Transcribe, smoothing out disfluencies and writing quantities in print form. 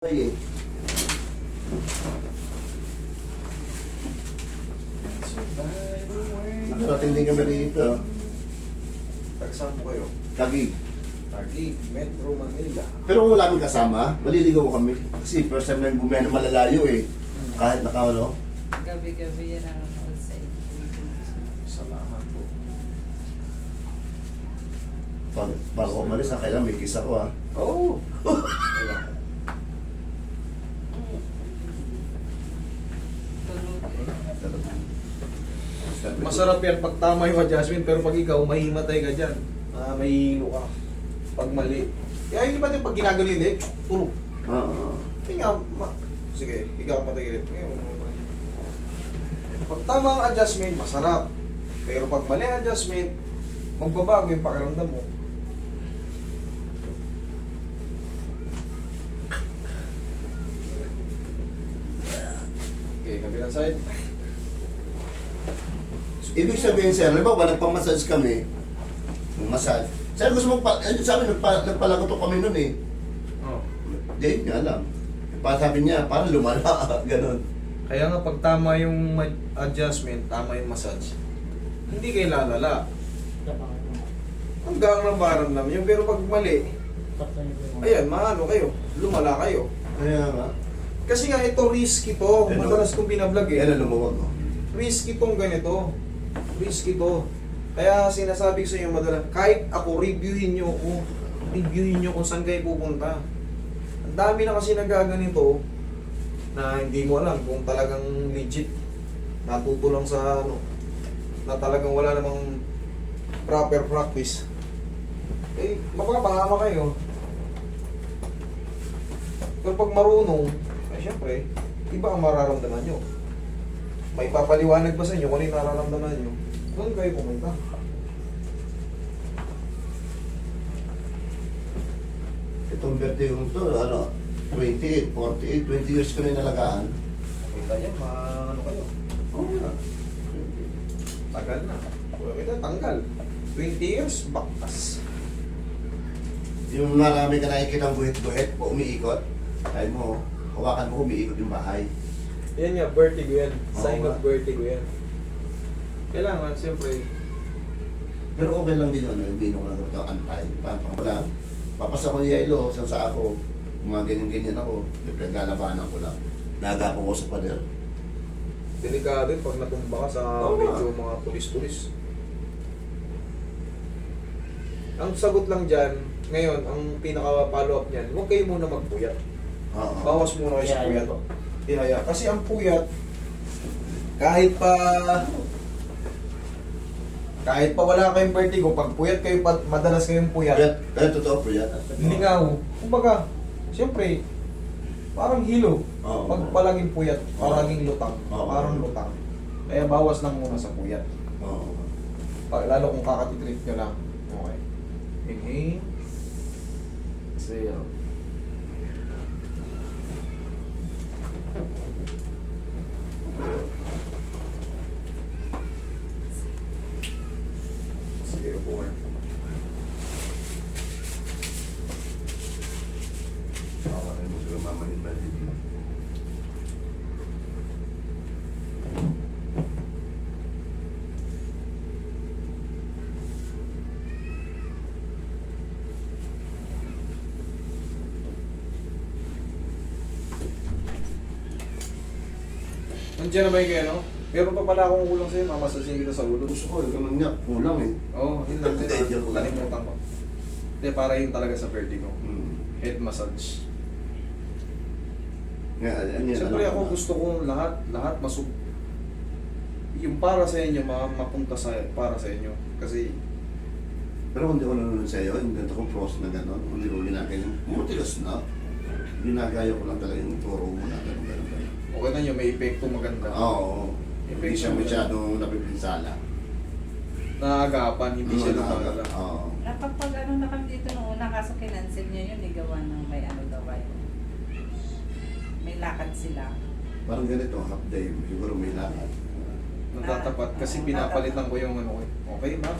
Ay, nakarating din kami rito. Tagsaan po kayo. Taguig. Taguig, Metro Manila. Pero kung wala kami kasama, maliligaw kami. Kasi first time na bumiyahe na malalayo eh. Kahit naka ano. Gabi-gabi yan ang nanonood sa inyo. Salamat po. Bago umalis, kailan may kiss ako ah. Oh! Tulog eh. Masarap yan pag tama yung adjustment, pero pag ikaw, mahimatay ka dyan. May hilo ka. Pag mali. Kaya hindi ba din pag ginagano yun eh, tulog. Oo. Sige, ikaw patagilid. Pag tama ang adjustment, masarap. Pero pag mali ang adjustment, magbabago yung pakiramdam mo. Okay, kabilang side. Ibig sabihin sir, halimbawa nagpamassage kami, massage. Sir, gusto mo pa, sabi nagpalagotok kami nun eh. Oh. Hindi, nga lang. Sabi niya, parang lumala, ganun. Kaya nga pag tama yung adjustment, tama yung massage, hindi kayo lalala. Hanggang lang maramdam yun. Pero pag mali, ayan, maano kayo, lumala kayo. Kaya nga. Kasi nga ito, risky to. Madalas kong binablog eh. Yan ang lumuwag mo. Risky tong ganito. Risky to. Kaya sinasabi ko sa inyo madalas, kahit ako, reviewin nyo ako. Reviewin nyo kung saan kayo pupunta. Ang dami na kasi nagaganito na hindi mo alam kung talagang legit. Natuto lang sa ano, na talagang wala namang proper practice. Eh, mapapahama kayo. Pero pag marunong, ay syempre, iba ang mararamdaman nyo. May papaliwanag ba sa inyo kung ano yung nararamdaman nyo? Doon kayo pumunta. Itong birthday ko to, ano, 28, 48, 20 years ko na inalagaan. Kita niya, ano kayo? Oo nga. Tagal na. Kung kita, tanggal. 20 years, baktas. Yung marami ka nakikita ng buhit-buhit o umiikot, kaya mo, hawakan mo umiikot yung bahay. Yan nga, vertigo yan. Sign Oo of nga. vertigo yan. Kailangan, siyempre, Pero okay lang din yun, yung binong lang ito, antay. Pampang lang. Papasa ko yung yelo, sa ako, mga ganyan-ganyan ako, naglalabanan ko lang. Nagapo ko sa pader. delikado yun pag natumba ka sa Oo nga. medyo mga tulis-tulis. Ang sagot lang dyan, ngayon, ang pinaka-follow up niyan, huwag kayo muna magpuyat. Oo. Bawas muna kayo sa puyat. Ihaya. Kasi ang puyat, kahit pa wala kayong vertigo, pag puyat kayo, madalas kayong puyat, Kaya totoo po yan. hindi nga ho. Kumbaga, siyempre, parang hilo. Oo. Pag palaging puyat, Oo. palaging lutang. Oo. Parang lutang. Kaya bawas lang muna sa puyat. Oo. Lalo kung kakatitreat nyo lang. Okay. Inhale. Exhale. Sige po nga. Okay, mo siguro mamanin-manin. Nandiyan na ba yung kayo, no? Meron pa pala akong kulang sa'yo, mamasasin kita sa ulo. Gusto ko, ganun nga, kulang eh. Oo, yun lang din. Hindi, joke lang. Kalimutan ko. Hindi, para yun talaga sa vertigo. Head massage. Nga, yan, Siyempre ano, ako gusto kong lahat yung para sa inyo, mapunta para sa inyo. Kasi, Pero kung di ko nanonood sa'yo, yung ganito kong pros na gano'n, hindi ko ginagaya yung mutilas na. Ginagaya ko lang talaga yung turo mo na gano'n. okay na nyo, may epekto maganda. Oo. Hindi siya masyadong napipinsala. Naagapan, hindi siya lumagala. Oo. Nakapag ano na kami dito nung una, kaso kinancel niya yun, gawa ng may ano daw kayo. May lakad sila. Parang ganito, half day, siguro may lakad. Natatapat kasi pinapalitan ko yung ano ko. Okay, ma'am.